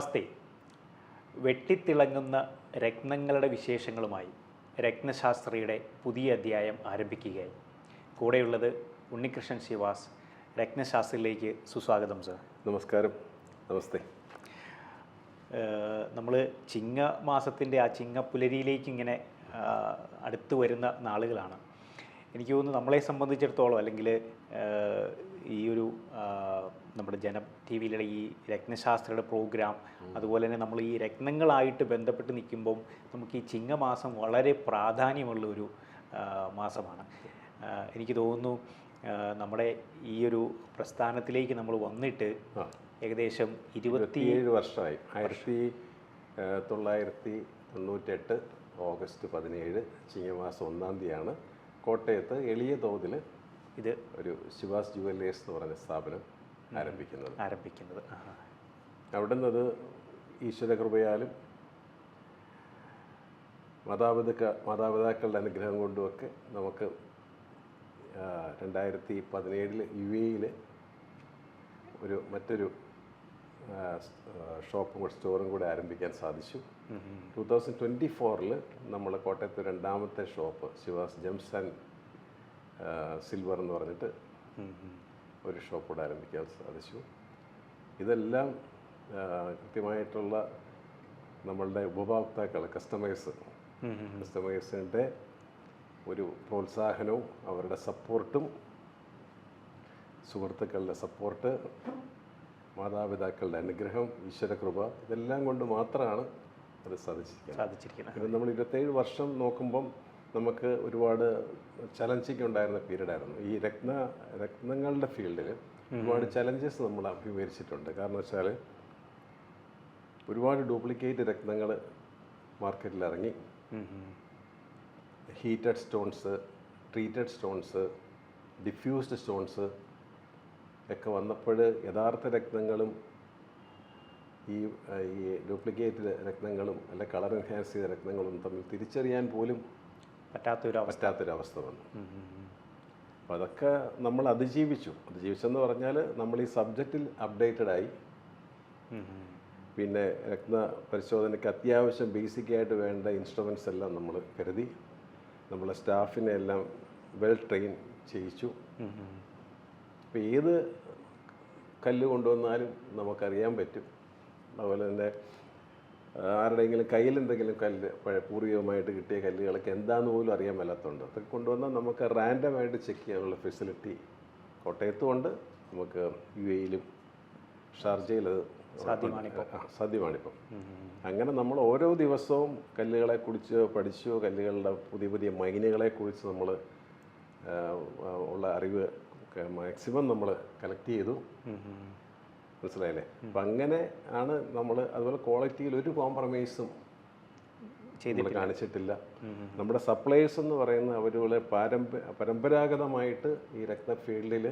നമസ്തേ. വെട്ടിത്തിളങ്ങുന്ന രത്നങ്ങളുടെ വിശേഷങ്ങളുമായി രത്നശാസ്ത്രിയുടെ പുതിയ അധ്യായം ആരംഭിക്കുകയായി. കൂടെയുള്ളത് ഉണ്ണികൃഷ്ണൻ ശിവാസ്. രത്നശാസ്ത്രയിലേക്ക് സുസ്വാഗതം സർ. നമസ്കാരം. നമസ്തേ. നമ്മൾ ചിങ്ങമാസത്തിൻ്റെ ആ ചിങ്ങപ്പുലരിയിലേക്ക് ഇങ്ങനെ അടുത്ത് വരുന്ന നാളുകളാണ്. എനിക്ക് തോന്നുന്നു നമ്മളെ സംബന്ധിച്ചിടത്തോളം, അല്ലെങ്കിൽ ഈ ഒരു നമ്മുടെ ജനം ടി വിയിലെ ഈ രത്നശാസ്ത്രയുടെ പ്രോഗ്രാം, അതുപോലെ തന്നെ നമ്മൾ ഈ രത്നങ്ങളായിട്ട് ബന്ധപ്പെട്ട് നിൽക്കുമ്പം നമുക്ക് ഈ ചിങ്ങമാസം വളരെ പ്രാധാന്യമുള്ള ഒരു മാസമാണ്. എനിക്ക് തോന്നുന്നു നമ്മുടെ ഈ ഒരു പ്രസ്ഥാനത്തിലേക്ക് നമ്മൾ വന്നിട്ട് ഏകദേശം 27 വർഷമായി. 1998 ഓഗസ്റ്റ് 17 ചിങ്ങമാസം 1-ാം തീയതിയാണ് കോട്ടയത്ത് എളിയ തോതിൽ ഇത് ഒരു ശിവാസ് ജുവല്ലേഴ്സ് എന്ന് പറഞ്ഞ സ്ഥാപനം ആരംഭിക്കുന്നത്. അവിടെ നിന്നത് ഈശ്വരകൃപയാലും മാതാപിതാക്കളുടെ അനുഗ്രഹം കൊണ്ടുമൊക്കെ നമുക്ക് 2017 UAE മറ്റൊരു ഷോപ്പും സ്റ്റോറും കൂടെ ആരംഭിക്കാൻ സാധിച്ചു. 2024 നമ്മൾ കോട്ടയത്ത് രണ്ടാമത്തെ ഷോപ്പ് ശിവാസ് ജെംസ് ആൻഡ് സിൽവർ എന്ന് പറഞ്ഞിട്ട് ഒരു ഷോപ്പ് കൂടെ ആരംഭിക്കാൻ സാധിച്ചു. ഇതെല്ലാം കൃത്യമായിട്ടുള്ള നമ്മളുടെ ഉപഭോക്താക്കൾ കസ്റ്റമേഴ്സിൻ്റെ ഒരു പ്രോത്സാഹനവും അവരുടെ സപ്പോർട്ടും, സുഹൃത്തുക്കളുടെ സപ്പോർട്ട്, മാതാപിതാക്കളുടെ അനുഗ്രഹം, ഈശ്വരകൃപ, ഇതെല്ലാം കൊണ്ട് മാത്രമാണ് അത് സാധിച്ചിരിക്കുന്നത്. പിന്നെ നമ്മൾ 27 വർഷം നോക്കുമ്പം നമുക്ക് ഒരുപാട് ചലഞ്ചിങ് ഉണ്ടായിരുന്ന പീരീഡായിരുന്നു. ഈ രത്നങ്ങളുടെ ഫീൽഡിൽ ഒരുപാട് ചലഞ്ചസ് നമ്മൾ അഭിമുഖീകരിച്ചിട്ടുണ്ട്. കാരണം വെച്ചാൽ ഒരുപാട് ഡ്യൂപ്ലിക്കേറ്റ് രത്നങ്ങൾ മാർക്കറ്റിൽ ഇറങ്ങി. Heated stones, treated stones, diffused stones ഒക്കെ വന്നപ്പോൾ യഥാർത്ഥ രത്നങ്ങളും ഈ ഡ്യൂപ്ലിക്കേറ്റ് രത്നങ്ങളും അല്ലെ കളർ എൻഹാൻസ് ചെയ്ത രത്നങ്ങളും തമ്മിൽ തിരിച്ചറിയാൻ പോലും പറ്റാത്തൊരവസ്ഥ വന്നു. അപ്പോൾ അതൊക്കെ നമ്മൾ അതിജീവിച്ചെന്ന് പറഞ്ഞാൽ നമ്മൾ ഈ സബ്ജക്റ്റിൽ അപ്ഡേറ്റഡായി. പിന്നെ രത്ന പരിശോധനയ്ക്ക് അത്യാവശ്യം ബേസിക്കായിട്ട് വേണ്ട ഇൻസ്ട്രുമെൻറ്റ്സ് എല്ലാം നമ്മൾ കരുതി. നമ്മളെ സ്റ്റാഫിനെ എല്ലാം വെൽ ട്രെയിൻ ചെയ്യിച്ചു. അപ്പോൾ ഏത് കല്ല് കൊണ്ടുവന്നാലും നമുക്കറിയാൻ പറ്റും. അതുപോലെ തന്നെ ആരുടെയെങ്കിലും കയ്യിൽ എന്തെങ്കിലും കല്ല് പൂർവികമായിട്ട് കിട്ടിയ കല്ലുകളൊക്കെ എന്താണെന്ന് പോലും അറിയാൻ മേലാത്തതുണ്ട്. അതൊക്കെ കൊണ്ടുവന്നാൽ നമുക്ക് റാൻഡമായിട്ട് ചെക്ക് ചെയ്യാനുള്ള ഫെസിലിറ്റി കോട്ടയത്തുമുണ്ട്. നമുക്ക് UAEയിലും ഷാർജയിലും സാധ്യമാണിപ്പം. അങ്ങനെ നമ്മൾ ഓരോ ദിവസവും കല്ലുകളെക്കുറിച്ച് പഠിച്ചു. കല്ലുകളുടെ പുതിയ മൈനുകളെക്കുറിച്ച് നമ്മൾ ഉള്ള അറിവ് മാക്സിമം നമ്മൾ കളക്ട് ചെയ്തു. മനസ്സിലായില്ലേ? അപ്പം അങ്ങനെ ആണ് നമ്മൾ. അതുപോലെ ക്വാളിറ്റിയിൽ ഒരു കോംപ്രമൈസും കാണിച്ചിട്ടില്ല. നമ്മുടെ സപ്ലയേഴ്സ് എന്ന് പറയുന്ന അവരുടെ പരമ്പരാഗതമായിട്ട് ഈ രത്ന ഫീൽഡിൽ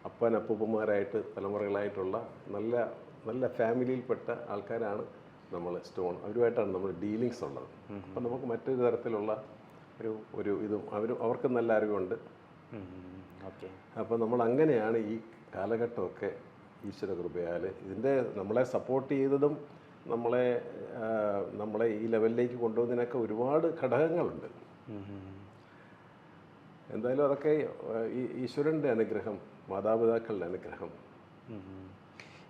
അപ്പൂപ്പന്മാരായിട്ട് തലമുറകളായിട്ടുള്ള നല്ല നല്ല ഫാമിലിയിൽപ്പെട്ട ആൾക്കാരാണ് നമ്മൾ അവരുമായിട്ടാണ് നമ്മൾ ഡീലിങ്സ് ഉള്ളത്. അപ്പം നമുക്ക് മറ്റൊരു തരത്തിലുള്ള ഒരു ഇതും അവർക്ക് നല്ല അറിവുണ്ട്. അപ്പോൾ നമ്മൾ അങ്ങനെയാണ് ഈ കാലഘട്ടമൊക്കെ ഈശ്വരകൃപയാൽ ഇതിൻ്റെ നമ്മളെ സപ്പോർട്ട് ചെയ്തതും നമ്മളെ ഈ ലെവലിലേക്ക് കൊണ്ടുവന്നതിനൊക്കെ ഒരുപാട് ഘടകങ്ങളുണ്ട്. എന്തായാലും അതൊക്കെ ഈശ്വരൻ്റെ അനുഗ്രഹം, മാതാപിതാക്കളുടെ അനുഗ്രഹം.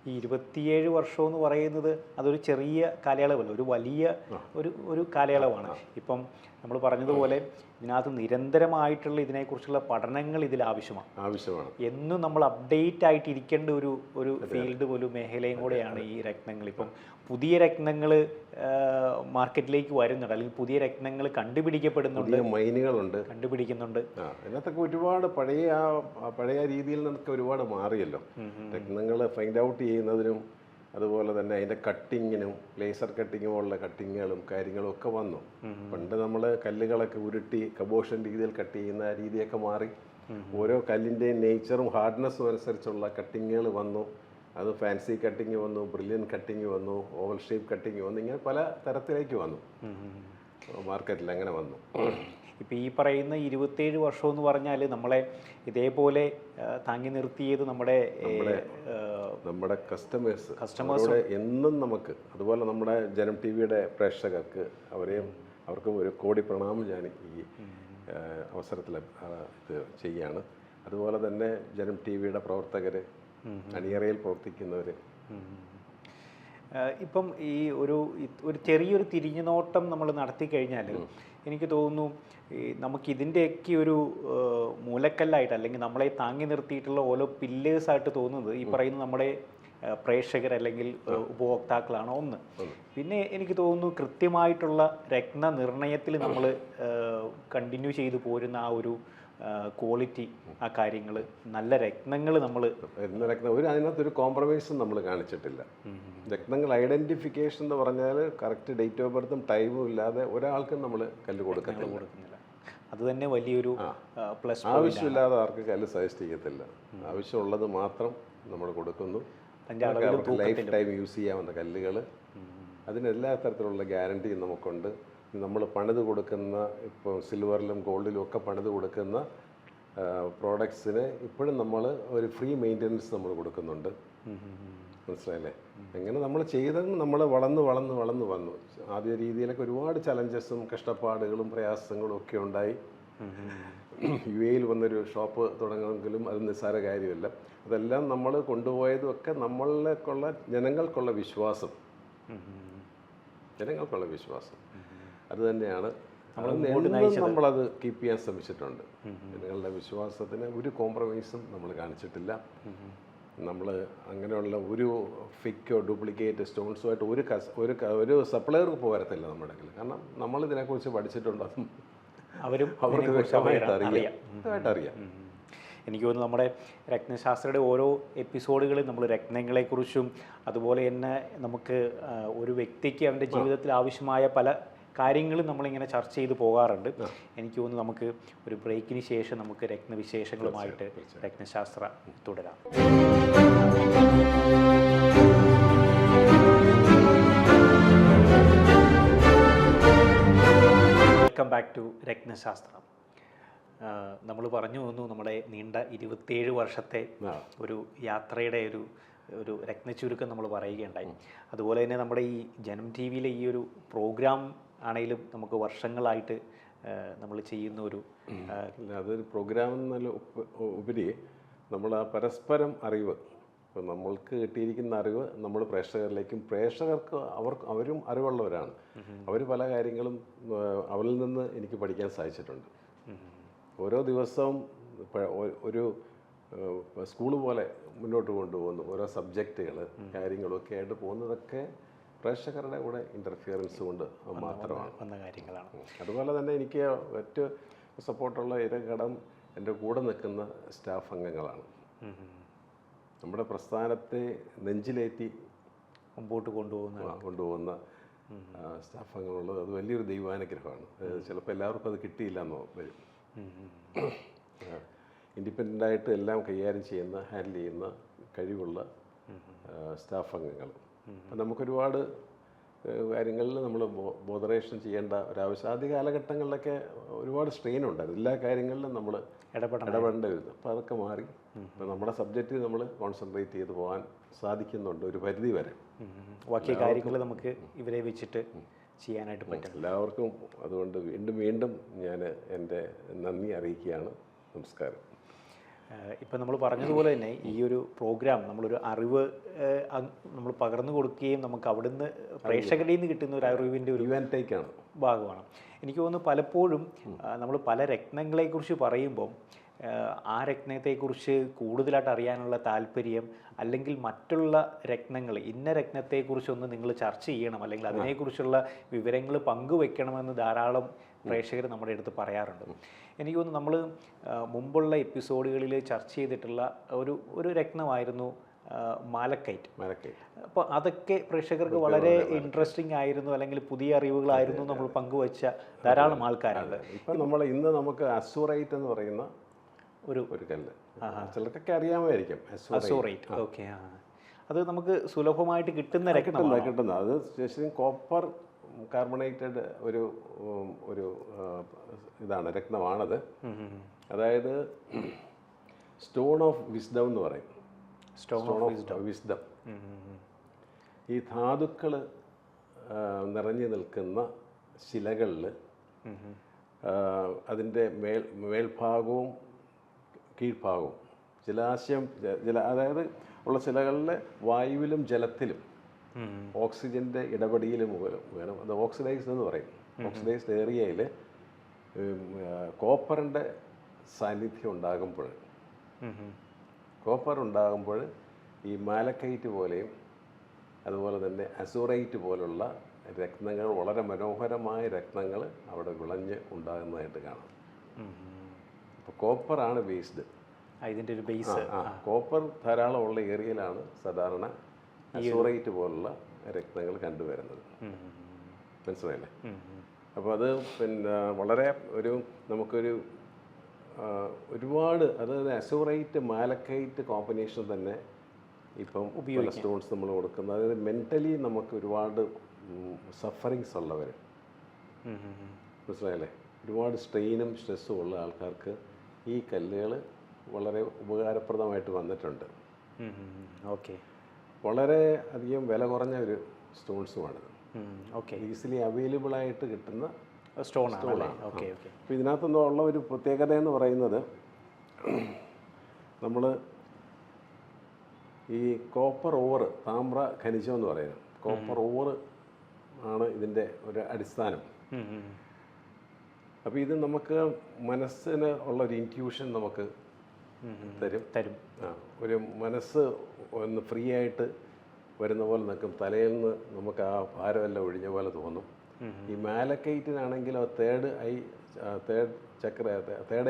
ഈ 27 വർഷം എന്ന് പറയുന്നത് അതൊരു ചെറിയ കാലയളവല്ല, ഒരു വലിയ ഒരു കാലയളവാണ്. ഇപ്പം നമ്മൾ പറഞ്ഞതുപോലെ ഇതിനകത്ത് നിരന്തരമായിട്ടുള്ള ഇതിനെക്കുറിച്ചുള്ള പഠനങ്ങൾ ഇതിൽ ആവശ്യമാണ്. എന്നും നമ്മൾ അപ്ഡേറ്റ് ആയിട്ട് ഇരിക്കേണ്ട ഒരു ഫീൽഡ് പോലും മേഖലയും കൂടെയാണ് ഈ രത്നങ്ങൾ. ഇപ്പം പുതിയ രത്നങ്ങൾ മാർക്കറ്റിലേക്ക് വരുന്നുണ്ട്, അല്ലെങ്കിൽ പുതിയ രത്നങ്ങൾ കണ്ടുപിടിക്കപ്പെടുന്നുണ്ട്, മൈനുകളുണ്ട്, കണ്ടുപിടിക്കുന്നുണ്ട്. അതിനകത്തൊക്കെ ഒരുപാട് പഴയ രീതിയിൽ നിന്നൊക്കെ ഒരുപാട് മാറിയല്ലോ. രത്നങ്ങൾ ഫൈൻഡ് ഔട്ട് ചെയ്യുന്നതിനും അതുപോലെ തന്നെ അതിൻ്റെ കട്ടിങ്ങിനും ലേസർ കട്ടിങ് പോലുള്ള കട്ടിങ്ങുകളും കാര്യങ്ങളും ഒക്കെ വന്നു. പണ്ട് നമ്മൾ കല്ലുകളൊക്കെ ഉരുട്ടി കബോഷൻ രീതിയിൽ കട്ട് ചെയ്യുന്ന രീതിയൊക്കെ മാറി. ഓരോ കല്ലിൻ്റെയും നേച്ചറും ഹാർഡ്നെസ്സും അനുസരിച്ചുള്ള കട്ടിങ്ങുകൾ വന്നു. അത് ഫാൻസി കട്ടിങ് വന്നു, ബ്രില്യൻ കട്ടിങ് വന്നു, ഓവൽ ഷേപ്പ് കട്ടിങ് വന്നു. ഇങ്ങനെ പല തരത്തിലേക്ക് വന്നു മാർക്കറ്റിൽ. അങ്ങനെ വന്നു. ഇപ്പോൾ ഈ പറയുന്ന 27 വർഷം എന്ന് പറഞ്ഞാൽ നമ്മളെ ഇതേപോലെ താങ്ങി നിർത്തിയത് നമ്മുടെ കസ്റ്റമേഴ്സ് എന്നും നമുക്ക്, അതുപോലെ നമ്മുടെ ജനം ടി വിയുടെ പ്രേക്ഷകർക്ക് അവർക്കും ഒരു കോടി പ്രണാമം ഞാൻ ഈ അവസരത്തിൽ ഇത് ചെയ്യാണ്. അതുപോലെ തന്നെ ജനം ടി വിയുടെ പ്രവർത്തകർ, അണിയറയിൽ പ്രവർത്തിക്കുന്നവർ. ഇപ്പം ഈ ഒരു ചെറിയൊരു തിരിഞ്ഞുനോട്ടം നമ്മൾ നടത്തി കഴിഞ്ഞാൽ എനിക്ക് തോന്നുന്നു നമുക്കിതിൻ്റെയൊക്കെ ഒരു മൂലക്കല്ലായിട്ട് അല്ലെങ്കിൽ നമ്മളെ താങ്ങി നിർത്തിയിട്ടുള്ള ഓരോ പില്ലേഴ്സായിട്ട് തോന്നുന്നത് ഈ പറയുന്ന നമ്മുടെ പ്രേക്ഷകർ അല്ലെങ്കിൽ ഉപഭോക്താക്കളാണ് ഒന്ന്. പിന്നെ എനിക്ക് തോന്നുന്നു കൃത്യമായിട്ടുള്ള രത്നനിർണയത്തിൽ നമ്മൾ കണ്ടിന്യൂ ചെയ്തു പോരുന്ന ആ ഒരു ക്വാളിറ്റി, ആ കാര്യങ്ങൾ, നല്ല രത്നങ്ങൾ നമ്മൾ അതിനകത്തൊരു കോംപ്രമൈസും നമ്മൾ കാണിച്ചിട്ടില്ല. രത്നങ്ങൾ ഐഡന്റിഫിക്കേഷൻ എന്ന് പറഞ്ഞാൽ കറക്റ്റ് ഡേറ്റ് ഓഫ് ബർത്തും ടൈമും ഇല്ലാതെ ഒരാൾക്കും നമ്മൾ കല്ല് കൊടുക്കുന്നില്ല. അത് തന്നെ വലിയൊരു പ്ലസ്. ആവശ്യമില്ലാതെ ആർക്ക് കല്ല് സജസ്റ്റ് ചെയ്യത്തില്ല. ആവശ്യമുള്ളത് മാത്രം നമ്മൾ കൊടുക്കുന്നു. ലൈഫ് ടൈം യൂസ് ചെയ്യാവുന്ന കല്ലുകൾ, അതിന് എല്ലാ തരത്തിലുള്ള ഗ്യാരണ്ടിയും നമുക്കുണ്ട്. നമ്മൾ പണിത് കൊടുക്കുന്ന ഇപ്പോൾ സിൽവറിലും ഗോൾഡിലും ഒക്കെ പണിത് കൊടുക്കുന്ന പ്രോഡക്ട്സിന് ഇപ്പോഴും നമ്മൾ ഒരു ഫ്രീ മെയിൻ്റനൻസ് നമ്മൾ കൊടുക്കുന്നുണ്ട്. മനസ്സിലായില്ലേ? എങ്ങനെ നമ്മൾ ചെയ്തത് നമ്മൾ വളർന്ന് വന്നു. ആദ്യ രീതിയിലൊക്കെ ഒരുപാട് ചലഞ്ചസും കഷ്ടപ്പാടുകളും പ്രയാസങ്ങളും ഒക്കെ ഉണ്ടായി. UAE വന്നൊരു ഷോപ്പ് തുടങ്ങുമെങ്കിലും അത് നിസ്സാര കാര്യമല്ല. അതെല്ലാം നമ്മൾ കൊണ്ടുപോയതും ഒക്കെ നമ്മളിലേക്കുള്ള ജനങ്ങൾക്കുള്ള വിശ്വാസം അത് തന്നെയാണ്. നമ്മളത് കീപ്പ് ചെയ്യാൻ ശ്രമിച്ചിട്ടുണ്ട്. ജനങ്ങളുടെ വിശ്വാസത്തിന് ഒരു കോംപ്രമൈസും നമ്മൾ കാണിച്ചിട്ടില്ല. നമ്മൾ അങ്ങനെയുള്ള ഒരു ഫേക്കോ ഡ്യൂപ്ലിക്കേറ്റ് സ്റ്റോൺസോ ആയിട്ട് ഒരു സപ്ലയർക്ക് പോകത്തില്ല നമ്മുടെ കയ്യിൽ. കാരണം നമ്മൾ ഇതിനെക്കുറിച്ച് പഠിച്ചിട്ടുണ്ട്. അതും അവർക്ക് വ്യക്തമായിട്ട് അറിയാം. എനിക്ക് തോന്നുന്നു നമ്മുടെ രത്നശാസ്ത്രയുടെ ഓരോ എപ്പിസോഡുകളിൽ നമ്മൾ രത്നങ്ങളെക്കുറിച്ചും അതുപോലെ തന്നെ നമുക്ക് ഒരു വ്യക്തിക്ക് അവൻ്റെ ജീവിതത്തിൽ ആവശ്യമായ പല കാര്യങ്ങളും നമ്മളിങ്ങനെ ചർച്ച ചെയ്ത് പോകാറുണ്ട്. എനിക്ക് തോന്നുന്നു നമുക്ക് ഒരു ബ്രേക്കിന് ശേഷം നമുക്ക് രത്നവിശേഷങ്ങളുമായിട്ട് രത്നശാസ്ത്ര തുടരാം. Welcome back to Ratnashastram. നമ്മൾ പറഞ്ഞു വന്നു നമ്മുടെ നീണ്ട 27 വർഷത്തെ ഒരു യാത്രയുടെ ഒരു രത്നച്ചുരുക്കം നമ്മൾ പറയുകയുണ്ടായി. അതുപോലെ തന്നെ നമ്മുടെ ഈ ജനം ടി വിയിലെ ഈ ഒരു പ്രോഗ്രാം ആണെങ്കിലും നമുക്ക് വർഷങ്ങളായിട്ട് നമ്മൾ ചെയ്യുന്ന അതൊരു പ്രോഗ്രാം എന്നല്ല ഉപരി നമ്മൾ ആ പരസ്പരം അറിവ്, ഇപ്പോൾ നമ്മൾക്ക് കിട്ടിയിരിക്കുന്ന അറിവ് നമ്മൾ പ്രേക്ഷകരിലേക്കും, പ്രേക്ഷകർക്ക് അവരും അറിവുള്ളവരാണ്. അവർ പല കാര്യങ്ങളും അവരിൽ നിന്ന് എനിക്ക് പഠിക്കാൻ സാധിച്ചിട്ടുണ്ട്. ഓരോ ദിവസവും ഒരു സ്കൂൾ പോലെ മുന്നോട്ട് കൊണ്ടുപോകുന്നു. ഓരോ സബ്ജക്റ്റുകൾ കാര്യങ്ങളൊക്കെ ആയിട്ട് പോകുന്നതൊക്കെ പ്രേക്ഷകരുടെ കൂടെ ഇൻ്റർഫിയറൻസ് കൊണ്ട് മാത്രമാണ് വന്ന കാര്യങ്ങളാണ്. അതുപോലെ തന്നെ എനിക്ക് ഏറ്റവും സപ്പോർട്ടുള്ള ഇരകടം എൻ്റെ കൂടെ നിൽക്കുന്ന സ്റ്റാഫ് അംഗങ്ങളാണ്. നമ്മുടെ പ്രസ്ഥാനത്തെ നെഞ്ചിലേറ്റി മുമ്പോട്ട് കൊണ്ടുപോകുന്ന സ്റ്റാഫ് അംഗങ്ങളുള്ളത് അത് വലിയൊരു ദൈവാനുഗ്രഹമാണ്. ചിലപ്പോൾ എല്ലാവർക്കും അത് കിട്ടിയില്ല എന്നോ വരും. ഇൻഡിപെൻഡൻ്റായിട്ട് എല്ലാം കൈകാര്യം ചെയ്യുന്ന, ഹാൻഡിൽ ചെയ്യുന്ന കഴിവുള്ള സ്റ്റാഫ് അംഗങ്ങൾ. അപ്പം നമുക്കൊരുപാട് കാര്യങ്ങളിൽ നമ്മൾ ബോധറേഷൻ ചെയ്യേണ്ട ഒരാവശ്യം. ആദ്യ കാലഘട്ടങ്ങളിലൊക്കെ ഒരുപാട് സ്ട്രെയിൻ ഉണ്ടായിരുന്നു. എല്ലാ കാര്യങ്ങളിലും നമ്മൾ ഇടപെടേണ്ടി വരുന്നു. അപ്പോൾ അതൊക്കെ മാറി ഇപ്പോൾ നമ്മുടെ സബ്ജക്റ്റിൽ നമ്മൾ കോൺസെൻട്രേറ്റ് ചെയ്ത് പോകാൻ സാധിക്കുന്നുണ്ട് ഒരു പരിധി വരെ. ബാക്കി കാര്യങ്ങൾ നമുക്ക് ഇവരെ വെച്ചിട്ട് ചെയ്യാനായിട്ട് പറ്റും. എല്ലാവർക്കും അതുകൊണ്ട് വീണ്ടും ഞാൻ എൻ്റെ നന്ദി അറിയിക്കുകയാണ്. നമസ്കാരം. ഇപ്പം നമ്മൾ പറഞ്ഞതുപോലെ തന്നെ ഈ ഒരു പ്രോഗ്രാം നമ്മളൊരു അറിവ് നമ്മൾ പകർന്നു കൊടുക്കുകയും നമുക്ക് അവിടുന്ന് പ്രേക്ഷകരിൽ നിന്ന് കിട്ടുന്ന ഒരു അറിവിൻ്റെ ഒരു ഇവൻ്റേക്കാണ് ഭാഗമാണ്. എനിക്ക് തോന്നുന്നു പലപ്പോഴും നമ്മൾ പല രത്നങ്ങളെക്കുറിച്ച് പറയുമ്പം ആ രത്നത്തെക്കുറിച്ച് കൂടുതലായിട്ട് അറിയാനുള്ള താല്പര്യം, അല്ലെങ്കിൽ മറ്റുള്ള രത്നങ്ങൾ, ഇന്ന രത്നത്തെക്കുറിച്ചൊന്ന് നിങ്ങൾ ചർച്ച ചെയ്യണം അല്ലെങ്കിൽ അതിനെക്കുറിച്ചുള്ള വിവരങ്ങൾ പങ്കുവെക്കണമെന്ന് ധാരാളം പ്രേക്ഷകർ നമ്മുടെ അടുത്ത് പറയാറുണ്ട്. എനിക്ക് തോന്നുന്നു നമ്മൾ മുമ്പുള്ള എപ്പിസോഡുകളിൽ ചർച്ച ചെയ്തിട്ടുള്ള ഒരു രത്നമായിരുന്നു മാലക്കൈറ്റ്. അപ്പോൾ അതൊക്കെ പ്രേക്ഷകർക്ക് വളരെ ഇൻട്രസ്റ്റിംഗ് ആയിരുന്നു, അല്ലെങ്കിൽ പുതിയ അറിവുകളായിരുന്നു നമ്മൾ പങ്കുവച്ച ധാരാളം ആൾക്കാരുണ്ട്. ഇപ്പം ഇന്ന് നമുക്ക് അസൂറൈറ്റ് എന്ന് പറയുന്ന ഒരു കല്ല് ചിലർക്കൊക്കെ അറിയാമായിരിക്കും. അസൂറൈറ്റ്, ഓക്കെ. അത് നമുക്ക് സുലഭമായിട്ട് കിട്ടുന്ന അത് ശരിക്കും കോപ്പർ കാർബണേറ്റഡ് ഒരു ഒരു ഇതാണ്, രത്നമാണത്. അതായത് സ്റ്റോൺ ഓഫ് വിസ്ഡം എന്ന് പറയും. Stone of wisdom. ഈ ധാതുക്കൾ നിറഞ്ഞു നിൽക്കുന്ന ശിലകളിൽ അതിൻ്റെ മേൽഭാഗവും കീഴ്ഭാഗവും ജലാശയം അതായത് ഉള്ള ശിലകളിലെ വായുവിലും ജലത്തിലും ഓക്സിജൻ്റെ ഇടപെടിയിലും വേണം. അത് ഓക്സിഡൈസ്ഡ് എന്ന് പറയും. ഓക്സിഡൈസ്ഡ് ഏരിയയിൽ കോപ്പറിൻ്റെ സാന്നിധ്യം ഉണ്ടാകുമ്പോൾ, കോപ്പർ ഉണ്ടാകുമ്പോൾ ഈ മാലക്കൈറ്റ് പോലെയും അതുപോലെ തന്നെ അസൂറൈറ്റ് പോലുള്ള രത്നങ്ങൾ, വളരെ മനോഹരമായ രത്നങ്ങൾ അവിടെ വിളഞ്ഞ് ഉണ്ടാകുന്നതായിട്ട് കാണാം. അപ്പോൾ കോപ്പറാണ് ബേസ്ഡ്. ഇതിൻ്റെ ഒരു ബേസ്. കോപ്പർ ധാരാളം ഉള്ള ഏരിയയിലാണ് സാധാരണ അസൂറൈറ്റ് പോലുള്ള രത്നങ്ങൾ കണ്ടുവരുന്നത്. മനസ്സിലായില്ലേ? അപ്പോൾ അത് പിന്നെ വളരെ നമുക്കൊരു ഒരുപാട്, അതായത് അസൂറൈറ്റ് മാലക്കൈറ്റ് കോമ്പിനേഷൻ തന്നെ ഇപ്പം പല സ്റ്റോൺസ് നമ്മൾ കൊടുക്കുന്നത്. അതായത് മെൻ്റലി നമുക്ക് ഒരുപാട് സഫറിങ്സ് ഉള്ളവർ, മനസ്സിലായല്ലേ, ഒരുപാട് സ്ട്രെയിനും സ്ട്രെസ്സും ഉള്ള ആൾക്കാർക്ക് ഈ കല്ലുകൾ വളരെ ഉപകാരപ്രദമായിട്ട് വന്നിട്ടുണ്ട്. ഓക്കെ. വളരെ അധികം വില കുറഞ്ഞ ഒരു സ്റ്റോൺസുമാണിത്. ഈസിലി അവൈലബിൾ ആയിട്ട് കിട്ടുന്ന സ്റ്റോണാണ്. അപ്പോൾ ഇതിനകത്തുള്ള ഒരു പ്രത്യേകത എന്ന് പറയുന്നത്, നമ്മൾ ഈ കോപ്പർ ഓർ, താമ്ര ഖനിജം എന്ന് പറയുന്നത്, കോപ്പർ ഓർ ആണ് ഇതിൻ്റെ ഒരു അടിസ്ഥാനം. അപ്പോൾ ഇത് നമുക്ക് മനസ്സിന് ഉള്ള ഒരു ഇൻറ്റ്യൂഷൻ നമുക്ക് തരും. ഒരു മനസ്സ് ഒന്ന് ഫ്രീ ആയിട്ട് വരുന്ന പോലെ നിൽക്കും. തലയിൽ നിന്ന് നമുക്ക് ആ ഭാരമെല്ലാം ഒഴിഞ്ഞ പോലെ തോന്നും. ഈ മാലക്കൈറ്റിനാണെങ്കിലും തേർഡ്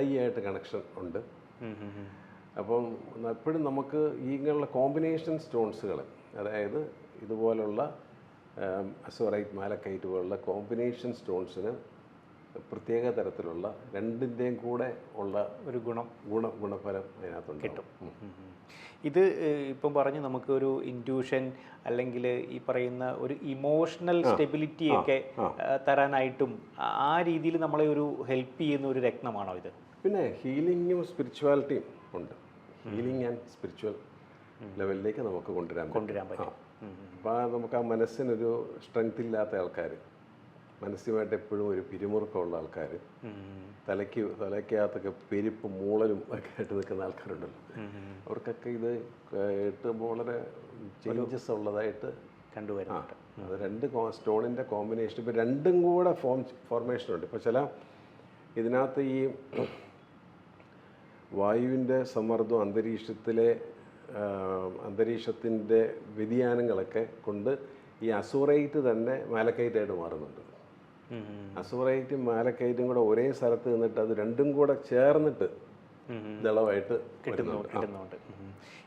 ഐ ആയിട്ട് കണക്ഷൻ ഉണ്ട്. അപ്പം എപ്പോഴും നമുക്ക് ഇങ്ങനെയുള്ള കോമ്പിനേഷൻ സ്റ്റോൺസുകൾ, അതായത് ഇതുപോലുള്ള അസോറൈറ്റ്, മാലക്കൈറ്റ് പോലുള്ള കോമ്പിനേഷൻ സ്റ്റോൺസിന് പ്രത്യേക തരത്തിലുള്ള രണ്ടിൻ്റെയും കൂടെ ഉള്ള ഒരു ഗുണഫലം അതിനകത്തുണ്ട്, കിട്ടും. ഇത് ഇപ്പം പറഞ്ഞ് നമുക്കൊരു ഇൻറ്റ്യൂഷൻ അല്ലെങ്കിൽ ഈ പറയുന്ന ഒരു ഇമോഷണൽ സ്റ്റെബിലിറ്റി ഒക്കെ തരാനായിട്ടും ആ രീതിയിൽ നമ്മളെ ഒരു ഹെൽപ്പ് ചെയ്യുന്ന ഒരു രത്നമാണോ ഇത്? പിന്നെ ഹീലിങ്ങും സ്പിരിച്വാലിറ്റിയും ഉണ്ട്. ഹീലിംഗ് ആൻഡ് സ്പിരിച്വൽ ലെവലിലേക്ക് നമുക്ക് കൊണ്ടുവരാൻ പറ്റും. അപ്പോൾ നമുക്ക് ആ മനസ്സിനൊരു സ്ട്രെങ്ത് ഇല്ലാത്ത ആൾക്കാർ, മനസ്സുമായിട്ട് എപ്പോഴും ഒരു പിരിമുറുക്കമുള്ള ആൾക്കാർ, തലയ്ക്കകത്തൊക്കെ പെരുപ്പ് മൂളലും ഒക്കെ ആയിട്ട് നിൽക്കുന്ന ആൾക്കാരുണ്ടല്ലോ, അവർക്കൊക്കെ ഇത് കേട്ട് വളരെ ചേഞ്ചസ് ഉള്ളതായിട്ട് കണ്ടുവരുന്നുണ്ട്. അത് രണ്ട് സ്റ്റോണിൻ്റെ കോമ്പിനേഷൻ, ഇപ്പോൾ രണ്ടും കൂടെ ഫോർമേഷനുണ്ട്. ഇപ്പോൾ ചില ഇതിനകത്ത് ഈ വായുവിൻ്റെ സമ്മർദ്ദം, അന്തരീക്ഷത്തിൻ്റെ വ്യതിയാനങ്ങളൊക്കെ കൊണ്ട് ഈ അസൂറൈറ്റ് തന്നെ മാലക്കൈറ്റായിട്ട് മാറുന്നുണ്ട്. അസൂറൈറ്റും മാലക്കൈറ്റും കൂടെ ഒരേ സ്ഥലത്ത് നിന്നിട്ട് അത് രണ്ടും കൂടെ ചേർന്നിട്ട് ദളവായിട്ട് കിട്ടുന്നുണ്ട്.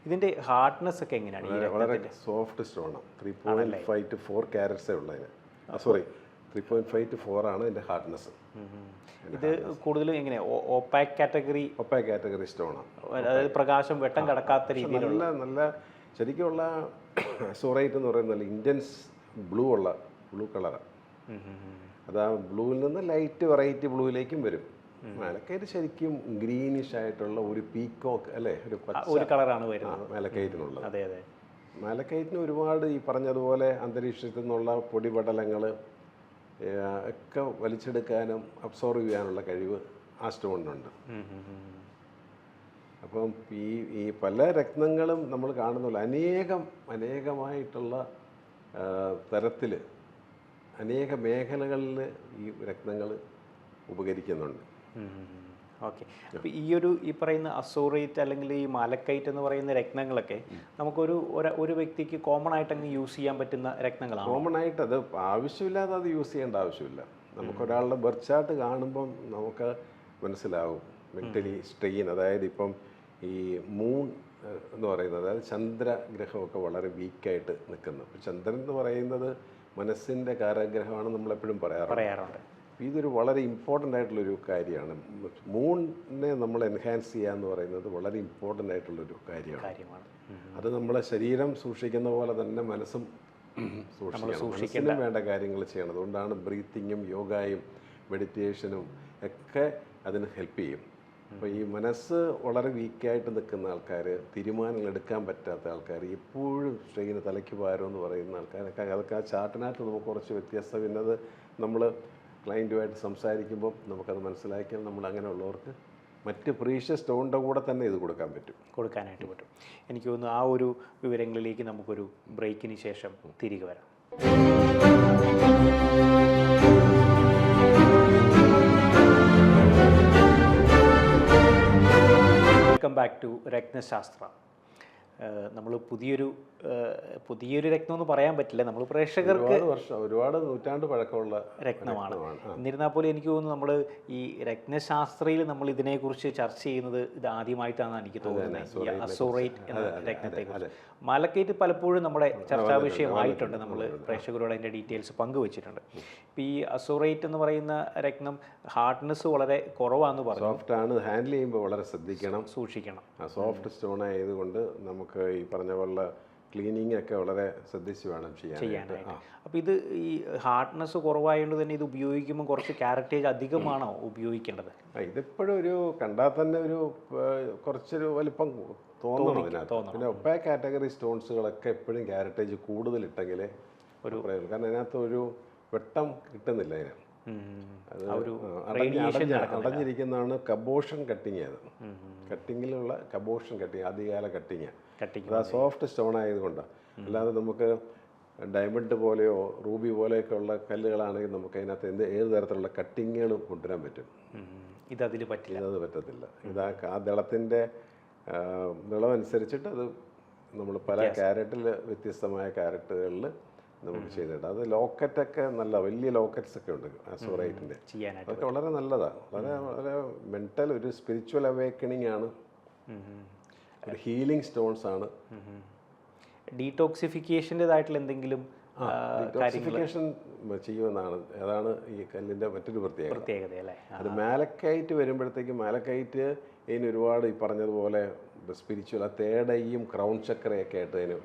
ഇതിൻ്റെ ഹാർഡ്നെസ് ഒക്കെ എങ്ങനെയാണ്? വളരെ സോഫ്റ്റ് സ്റ്റോണാണ്. 3.5 to 4 ക്യാരറ്റ്സേ ഉള്ളതിന്. 3.5 to 4 ആണ് ഇതിൻ്റെ ഹാർഡ്നെസ്. ഇത് കൂടുതലും എങ്ങനെ ഓപ്പാക് കാറ്റഗറി സ്റ്റോണാണ്. അതായത് പ്രകാശം വെട്ടം കടക്കാത്ത രീതിയിലുള്ള നല്ല ശരിക്കുള്ള അസൂറൈറ്റ് എന്ന് പറയുന്നത് നല്ല ഇൻറ്റൻസ് ബ്ലൂ കളറാണ്. അത് ആ ബ്ലൂവിൽ നിന്ന് ലൈറ്റ് വെറൈറ്റി ബ്ലൂവിലേക്കും വരും. മാലക്കൈറ്റ് ശരിക്കും ഗ്രീനിഷ് ആയിട്ടുള്ള ഒരു പീക്കോക്ക് അല്ലേ, ഒരു കളറാണ് വരുന്നത് മാലക്കൈറ്റിനുള്ളത്. അതെ അതെ. മാലക്കൈറ്റിന് ഒരുപാട് ഈ പറഞ്ഞതുപോലെ അന്തരീക്ഷത്തിൽ നിന്നുള്ള പൊടിപടലങ്ങൾ ഒക്കെ വലിച്ചെടുക്കാനും അബ്സോർവ് ചെയ്യാനുള്ള കഴിവ് ആ സ്റ്റോണിനുണ്ട്. അപ്പം ഈ പല രത്നങ്ങളും നമ്മൾ കാണുന്നില്ല, അനേകമായിട്ടുള്ള തരത്തിൽ അനേക മേഖലകളിൽ ഈ രത്നങ്ങൾ ഉപകരിക്കുന്നുണ്ട്. ഓക്കെ. അപ്പോൾ ഈ പറയുന്ന അസൂറൈറ്റ് അല്ലെങ്കിൽ ഈ മാലക്കൈറ്റ് എന്ന് പറയുന്ന രത്നങ്ങളൊക്കെ ഒരു വ്യക്തിക്ക് കോമൺ ആയിട്ട് അങ്ങ് യൂസ് ചെയ്യാൻ പറ്റുന്ന രത്നങ്ങളാണ്. കോമൺ ആയിട്ട് അത് ആവശ്യമില്ലാതെ അത് യൂസ് ചെയ്യേണ്ട ആവശ്യമില്ല. നമുക്കൊരാളുടെ ബർത്ത് ചാർട്ട് കാണുമ്പം നമുക്ക് മനസ്സിലാവും മെൻ്റലി സ്ട്രെയിൻ. അതായത് ഇപ്പം ഈ മൂൺ എന്ന് പറയുന്നത്, അതായത് ചന്ദ്രഗ്രഹമൊക്കെ വളരെ വീക്കായിട്ട് നിൽക്കുന്നു. ചന്ദ്രൻ എന്ന് പറയുന്നത് മനസ്സിൻ്റെ കാരാഗ്രഹമാണ് നമ്മളെപ്പോഴും പറയാറുണ്ട്. ഇതൊരു വളരെ ഇമ്പോർട്ടൻ്റ് ആയിട്ടുള്ളൊരു കാര്യമാണ്. മൂണിനെ നമ്മൾ എൻഹാൻസ് ചെയ്യുക എന്ന് പറയുന്നത് വളരെ ഇമ്പോർട്ടൻ്റ് ആയിട്ടുള്ളൊരു കാര്യമാണ്. അത് നമ്മളെ ശരീരം സൂക്ഷിക്കുന്ന പോലെ തന്നെ മനസ്സും സൂക്ഷിക്കണം. മനസ്സിനും വേണ്ട കാര്യങ്ങൾ ചെയ്യണം. അതുകൊണ്ടാണ് ബ്രീത്തിങ്ങും യോഗയും മെഡിറ്റേഷനും ഒക്കെ അതിന് ഹെൽപ്പ് ചെയ്യും. അപ്പോൾ ഈ മനസ്സ് വളരെ വീക്കായിട്ട് നിൽക്കുന്ന ആൾക്കാർ, തീരുമാനങ്ങൾ എടുക്കാൻ പറ്റാത്ത ആൾക്കാർ, എപ്പോഴും സ്ട്രെയിന് തലയ്ക്ക് ഭാരം എന്ന് പറയുന്ന ആൾക്കാരൊക്കെ, അതൊക്കെ ആ ചാർട്ടിനകത്ത് നമുക്ക് കുറച്ച് വ്യത്യസ്തം. പിന്നെ അത് നമ്മൾ ക്ലയൻറ്റുമായിട്ട് സംസാരിക്കുമ്പോൾ നമുക്കത് മനസ്സിലാക്കിയാൽ നമ്മൾ അങ്ങനെയുള്ളവർക്ക് മറ്റ് പ്രീഷ്യസ് സ്റ്റോണിൻ്റെ കൂടെ തന്നെ ഇത് കൊടുക്കാനായിട്ട് പറ്റും. എനിക്ക് തോന്നുന്നു ആ ഒരു വിവരങ്ങളിലേക്ക് നമുക്കൊരു ബ്രേക്കിന് ശേഷം തിരികെ വരാം. Welcome back to Ratnashastra. നമ്മൾ പുതിയൊരു രത്നം എന്ന് പറയാൻ പറ്റില്ല, നമ്മൾ പ്രേക്ഷകർക്ക് ഒരുപാട് നൂറ്റാണ്ട് പഴക്കമുള്ള രത്നമാണ്. എന്നിരുന്നാൽ പോലും എനിക്ക് തോന്നുന്നു നമ്മൾ ഈ രത്നശാസ്ത്രയിൽ നമ്മൾ ഇതിനെക്കുറിച്ച് ചർച്ച ചെയ്യുന്നത് ഇത് ആദ്യമായിട്ടാണ് എനിക്ക് തോന്നുന്നത്. ഈ അസോറേറ്റ് എന്ന രത്നത്തെക്കുറിച്ച് മാലക്കൈറ്റ് പലപ്പോഴും നമ്മുടെ ചർച്ചാ വിഷയമായിട്ടുണ്ട്. നമ്മൾ പ്രേക്ഷകരോട് അതിൻ്റെ ഡീറ്റെയിൽസ് പങ്കുവച്ചിട്ടുണ്ട്. ഇപ്പോൾ ഈ അസോറേറ്റ് എന്ന് പറയുന്ന രത്നം ഹാർഡ്നെസ് വളരെ കുറവാണെന്ന് പറഞ്ഞു. സോഫ്റ്റ് ആണ്, ഹാൻഡിൽ ചെയ്യുമ്പോൾ വളരെ സൂക്ഷിക്കണം. സോഫ്റ്റ് സ്റ്റോൺ ആയതുകൊണ്ട് നമുക്ക് ഈ പറഞ്ഞ പോലെ ക്ലീനിങ് ഒക്കെ വളരെ ശ്രദ്ധിച്ച് വേണം ചെയ്യാനായിട്ട്. അപ്പോൾ ഇത് ഈ ഹാർഡ്നെസ് കുറവായതുകൊണ്ട് തന്നെ ഇത് ഉപയോഗിക്കുമ്പോൾ കുറച്ച് ക്യാരറ്റേജ് അധികമാണോ ഉപയോഗിക്കേണ്ടത്? ഇതിപ്പോഴും ഒരു കണ്ടാൽ തന്നെ ഒരു കുറച്ചൊരു വലിപ്പം തോന്നണം ഇതിനകത്ത്. പിന്നെ ഒപ്പേ കാറ്റഗറി സ്റ്റോൺസുകളൊക്കെ എപ്പോഴും ക്യാരറ്റേജ് കൂടുതലിട്ടെങ്കിലേ ഒരു പ്രയോജനം. കാരണം അതിനകത്ത് ഒരു വെട്ടം കിട്ടുന്നില്ല അതിന്. അത് അടഞ്ഞിരിക്കുന്നതാണ് കബോഷൻ കട്ടിങ്. അത് കട്ടിങ്ങിലുള്ള കബോഷൻ കട്ടിങ്, ആദ്യകാല കട്ടിങ്. അത് ആ സോഫ്റ്റ് സ്റ്റോൺ ആയതുകൊണ്ടാണ്. അല്ലാതെ നമുക്ക് ഡയമണ്ട് പോലെയോ റൂബി പോലെയൊക്കെ ഉള്ള കല്ലുകളാണെങ്കിൽ നമുക്ക് അതിനകത്ത് ഏത് തരത്തിലുള്ള കട്ടിങ്ങുകളും കൊണ്ടുവരാൻ പറ്റും. ഇതതിൽ പറ്റില്ല. ഇതത് പറ്റത്തില്ല. ആ ദളത്തിൻ്റെ നിളമനുസരിച്ചിട്ട് അത് നമ്മൾ പല ക്യാരറ്റിൽ വ്യത്യസ്തമായ ക്യാരറ്റുകളിൽ നമുക്ക് ചെയ്തിട്ട് അത് ലോക്കറ്റൊക്കെ നല്ല വലിയ ലോക്കറ്റ്സ് ഒക്കെ ഉണ്ട് അസോറൈറ്റിൻ്റെ. അതൊക്കെ വളരെ നല്ലതാണ്. വളരെ മെൻ്റൽ ഒരു സ്പിരിച്വൽ അവേക്കണിങ് ആണ്, ഒരു ഹീലിംഗ് സ്റ്റോൺസ് ആണ്. ഡീടോക്സിഫിക്കേഷൻ്റെതായിട്ടുള്ള എന്തെങ്കിലും ഡീടോക്സിഫിക്കേഷൻ ചെയ്യുമെന്നാണ്. അതാണ് ഈ കല്ലിൻ്റെ മറ്റൊരു പ്രത്യേകത അല്ലേ. അത് മാലക്കൈറ്റ് വരുമ്പോഴത്തേക്കും മാലക്കൈറ്റ് ഇതിന് ഒരുപാട് ഈ പറഞ്ഞതുപോലെ സ്പിരിച്വൽ ആ തേടയും ക്രൗൺ ചക്രയൊക്കെ ആയിട്ട് അതിന്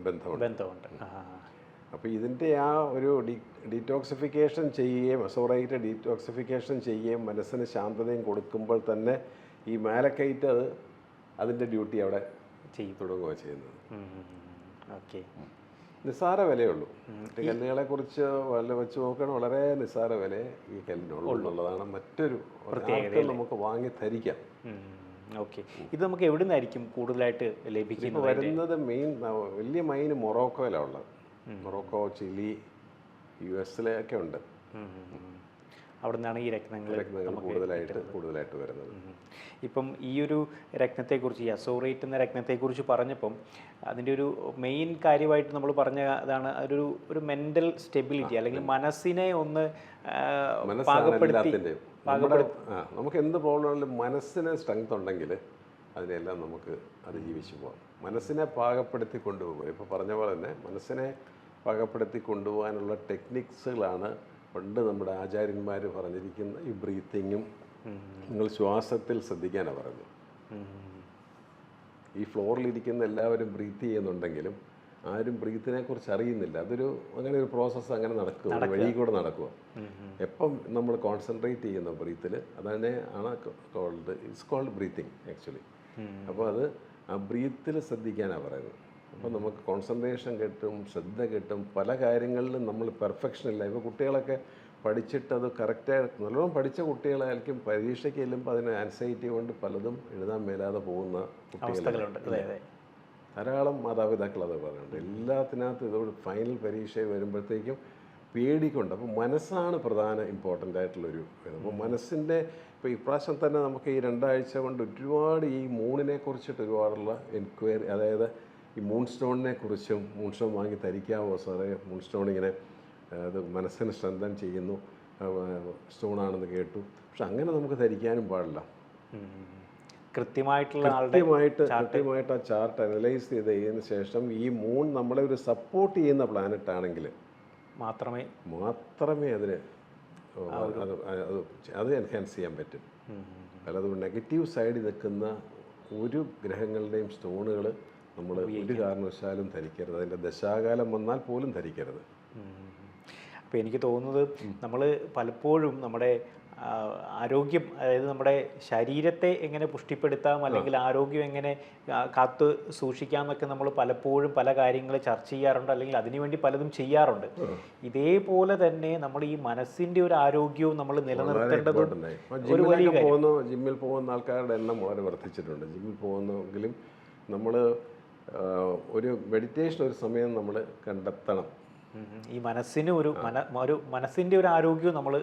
ബന്ധമുണ്ട്. അപ്പോൾ ഇതിൻ്റെ ആ ഒരു ഡീറ്റോക്സിഫിക്കേഷൻ ചെയ്യുകയും അസോറൈറ്റ് ഡീറ്റോക്സിഫിക്കേഷൻ ചെയ്യുകയും മനസ്സിന് ശാന്തതയും കൊടുക്കുമ്പോൾ തന്നെ ഈ മാലക്കൈറ്റ് അത് അതിൻ്റെ ഡ്യൂട്ടി അവിടെ തുടങ്ങുക ചെയ്യുന്നത്. ഓക്കെ. നിസ്സാര വിലയുള്ളൂ. മറ്റു കല്ലുകളെ കുറിച്ച് വെച്ച് നോക്കുകയാണെങ്കിൽ വളരെ നിസ്സാര വില ഈ കല്ലിനുള്ളൂ എന്നുള്ളതാണ് മറ്റൊരു പ്രത്യേകത. നമുക്ക് വാങ്ങി ധരിക്കാം. ഓക്കെ. ഇത് നമുക്ക് എവിടെ നിന്നായിരിക്കും കൂടുതലായിട്ട് ലഭിക്കുന്നത്? വരുന്നത് വലിയ മൈൻ മൊറോക്കോയിലാണ് ഉള്ളത്. മൊറോക്കോ, ചിലി, US-ലൊക്കെ ഉണ്ട്. അവിടെ നിന്നാണ് ഈ രത്നങ്ങൾ കൂടുതലായിട്ട് വരുന്നത്. ഇപ്പം ഈ ഒരു രത്നത്തെക്കുറിച്ച്, ഈ അസോറേറ്റ് എന്ന രത്നത്തെക്കുറിച്ച് പറഞ്ഞപ്പം അതിൻ്റെ ഒരു മെയിൻ കാര്യമായിട്ട് നമ്മൾ പറഞ്ഞ അതാണ് ഒരു മെൻ്റൽ സ്റ്റെബിലിറ്റി, അല്ലെങ്കിൽ മനസ്സിനെ ഒന്ന് പാകപ്പെടുത്തി. നമുക്ക് എന്ത് പ്രോബ്ലം ഉണ്ടെങ്കിലും മനസ്സിന് സ്ട്രെങ്ത് ഉണ്ടെങ്കിൽ അതിനെല്ലാം നമുക്ക് അതിജീവിച്ചു പോകാം. മനസ്സിനെ പാകപ്പെടുത്തി കൊണ്ടുപോകുക, ഇപ്പോൾ പറഞ്ഞ പോലെ തന്നെ മനസ്സിനെ പാകപ്പെടുത്തി കൊണ്ടുപോകാനുള്ള ടെക്നിക്സുകളാണ് പണ്ട് നമ്മുടെ ആചാര്യന്മാർ പറഞ്ഞിരിക്കുന്ന ഈ ബ്രീത്തിങ്ങും. നിങ്ങൾ ശ്വാസത്തിൽ ശ്രദ്ധിക്കാനാണ് പറയുന്നത്. ഈ ഫ്ലോറിലിരിക്കുന്ന എല്ലാവരും ബ്രീത്ത് ചെയ്യുന്നുണ്ടെങ്കിലും ആരും ബ്രീത്തിനെ കുറിച്ച് അറിയുന്നില്ല. അങ്ങനെ ഒരു പ്രോസസ്സ് അങ്ങനെ നടക്കുക, വഴി കൂടെ നടക്കുക. എപ്പം നമ്മൾ കോൺസെൻട്രേറ്റ് ചെയ്യുന്ന ബ്രീത്തിൽ അതന്നെ ആണ് ഇറ്റ്സ് കോൾഡ് ബ്രീത്തിങ് ആക്ച്വലി. അപ്പോൾ അത് ആ ബ്രീത്തിൽ ശ്രദ്ധിക്കാനാണ് പറയുന്നത്. അപ്പോൾ നമുക്ക് കോൺസെൻട്രേഷൻ കിട്ടും, ശ്രദ്ധ കിട്ടും. പല കാര്യങ്ങളിലും നമ്മൾ പെർഫെക്ഷൻ ഇല്ല. ഇപ്പോൾ കുട്ടികളൊക്കെ പഠിച്ചിട്ട് അത് കറക്റ്റായിട്ട് നല്ലോണം പഠിച്ച കുട്ടികളായിരിക്കും പരീക്ഷയ്ക്ക് ചെല്ലുമ്പോൾ അതിന് ആൻസൈറ്റി കൊണ്ട് പലതും എഴുതാൻ മേലാതെ പോകുന്ന കുട്ടികളുണ്ട്. ധാരാളം മാതാപിതാക്കൾ അത് പറയുന്നുണ്ട്. എല്ലാത്തിനകത്തും ഇതോട് ഫൈനൽ പരീക്ഷ വരുമ്പോഴത്തേക്കും പേടിക്കൊണ്ട്. അപ്പോൾ മനസ്സാണ് പ്രധാന ഇമ്പോർട്ടൻ്റ് ആയിട്ടുള്ളൊരു ഇത്. അപ്പോൾ മനസ്സിൻ്റെ ഇപ്പോൾ ഇപ്രാവശ്യം തന്നെ നമുക്ക് ഈ 2 ആഴ്ച കൊണ്ട് ഒരുപാട് ഈ മൂണിനെ കുറിച്ചിട്ട് ഒരുപാടുള്ള എൻക്വയറി, അതായത് ഈ മൂൺ സ്റ്റോണിനെ കുറിച്ചും മൂൺ സ്റ്റോൺ വാങ്ങി ധരിക്കാവോ സാറേ, മൂൺ സ്റ്റോൺ ഇങ്ങനെ അത് മനസ്സിന് സ്ട്രെങ്തൻ ചെയ്യുന്നു സ്റ്റോണാണെന്ന് കേട്ടു. പക്ഷെ അങ്ങനെ നമുക്ക് ധരിക്കാനും പാടില്ല. കൃത്യമായിട്ട് ആ ചാർട്ട് അനലൈസ് ചെയ്തതിന് ശേഷം ഈ മൂൺ നമ്മളെ ഒരു സപ്പോർട്ട് ചെയ്യുന്ന പ്ലാനറ്റ് ആണെങ്കിൽ മാത്രമേ അതിന് അത് എൻഹാൻസ് ചെയ്യാൻ പറ്റും. അല്ലാതെ നെഗറ്റീവ് സൈഡിൽ നിൽക്കുന്ന ഒരു ഗ്രഹങ്ങളുടെയും സ്റ്റോണുകൾ നമ്മൾ ഒരു കാരണവശാലും ധരിക്കരുത്. അതിൻ്റെ ദശാകാലം വന്നാൽ പോലും ധരിക്കരുത്. അപ്പോൾ എനിക്ക് തോന്നുന്നത് നമ്മൾ പലപ്പോഴും നമ്മുടെ ആരോഗ്യം, അതായത് നമ്മുടെ ശരീരത്തെ എങ്ങനെ പുഷ്ടിപ്പെടുത്താം, അല്ലെങ്കിൽ ആരോഗ്യം എങ്ങനെ കാത്തു സൂക്ഷിക്കാം എന്നൊക്കെ നമ്മൾ പലപ്പോഴും പല കാര്യങ്ങൾ ചർച്ച ചെയ്യാറുണ്ട്, അല്ലെങ്കിൽ അതിനുവേണ്ടി പലതും ചെയ്യാറുണ്ട്. ഇതേപോലെ തന്നെ നമ്മൾ ഈ മനസ്സിൻ്റെ ഒരു ആരോഗ്യവും നമ്മൾ നിലനിർത്തേണ്ടതും ഒരു വലിയ പോകുന്നു. ജിമ്മിൽ പോകുന്ന ആൾക്കാരുടെ എണ്ണം വളരെ വർദ്ധിച്ചിട്ടുണ്ട്. ജിമ്മിൽ പോകുന്നെങ്കിലും നമ്മൾ ഒരു മെഡിറ്റേഷൻ ഒരു സമയം നമ്മൾ കണ്ടെത്തണം. ഈ മനസ്സിന് ഒരു മനസ്സിൻ്റെ ഒരു ആരോഗ്യവും നമ്മൾ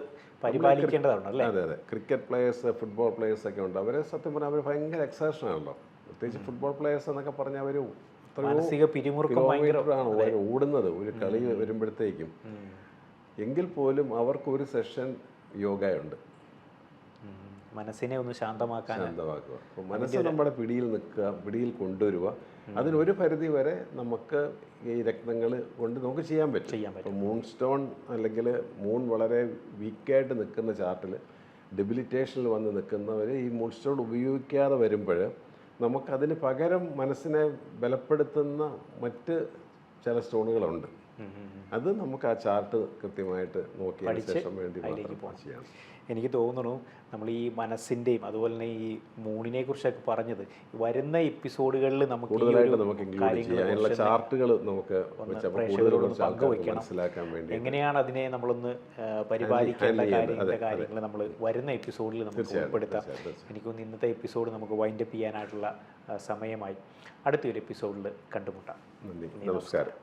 പരിപാലിക്കേണ്ടതാണ് അല്ലേ? അതെ. ക്രിക്കറ്റ് പ്ലേയേഴ്സ്, ഫുട്ബോൾ പ്ലേയേഴ്സ് ഒക്കെ ഉണ്ട്. അവരെ സത്യം പറഞ്ഞാൽ അവർ ഭയങ്കര എക്സർഷൻ ആണല്ലോ. പ്രത്യേകിച്ച് ഫുട്ബോൾ പ്ലേയേഴ്സ് എന്നൊക്കെ പറഞ്ഞാൽ അവർ മാനസിക കിലോമീറ്ററാണ് ഓടുന്നത് ഒരു കളി വരുമ്പോഴത്തേക്കും. എങ്കിൽ പോലും അവർക്ക് ഒരു സെഷൻ യോഗയുണ്ട്. മനസ്സിനെ ഒന്ന് ശാന്തമാക്കുക. അപ്പോൾ മനസ്സ് നമ്മുടെ പിടിയിൽ കൊണ്ടുവരിക. അതിനൊരു പരിധി വരെ നമുക്ക് ഈ രത്നങ്ങൾ കൊണ്ട് നമുക്ക് ചെയ്യാൻ പറ്റും. ഇപ്പോൾ മൂൺ സ്റ്റോൺ അല്ലെങ്കിൽ മൂൺ വളരെ വീക്കായിട്ട് നിൽക്കുന്ന ചാർട്ടിൽ ഡെബിലിറ്റേഷനിൽ വന്ന് നിൽക്കുന്നവർ ഈ മൂൺ സ്റ്റോൺ ഉപയോഗിക്കാതെ വരുമ്പോൾ നമുക്കതിന് പകരം മനസ്സിനെ ബലപ്പെടുത്തുന്ന മറ്റ് ചില സ്റ്റോണുകളുണ്ട്. അത് നമുക്ക് ആ ചാർട്ട് കൃത്യമായിട്ട് നോക്കിയതിന് ശേഷം വേണ്ടി മാത്രം ചെയ്യാം. എനിക്ക് തോന്നുന്നു നമ്മൾ ഈ മനസ്സിൻ്റെയും അതുപോലെ തന്നെ ഈ മൂണിനെ കുറിച്ചൊക്കെ പറഞ്ഞത് വരുന്ന എപ്പിസോഡുകളിൽ നമുക്ക് ചാർട്ടുകൾ നമുക്ക് പങ്കുവയ്ക്കണം. എങ്ങനെയാണ് അതിനെ നമ്മളൊന്ന് പരിപാലിക്കേണ്ട കാര്യങ്ങൾ നമ്മൾ വരുന്ന എപ്പിസോഡിൽ നമുക്ക് ഉൾപ്പെടുത്താം. എനിക്കൊന്ന് ഇന്നത്തെ എപ്പിസോഡ് നമുക്ക് വൈൻഡപ്പ് ചെയ്യാനായിട്ടുള്ള സമയമായി. അടുത്തൊരു എപ്പിസോഡിൽ കണ്ടുമുട്ടാം. നന്ദി, നമസ്കാരം.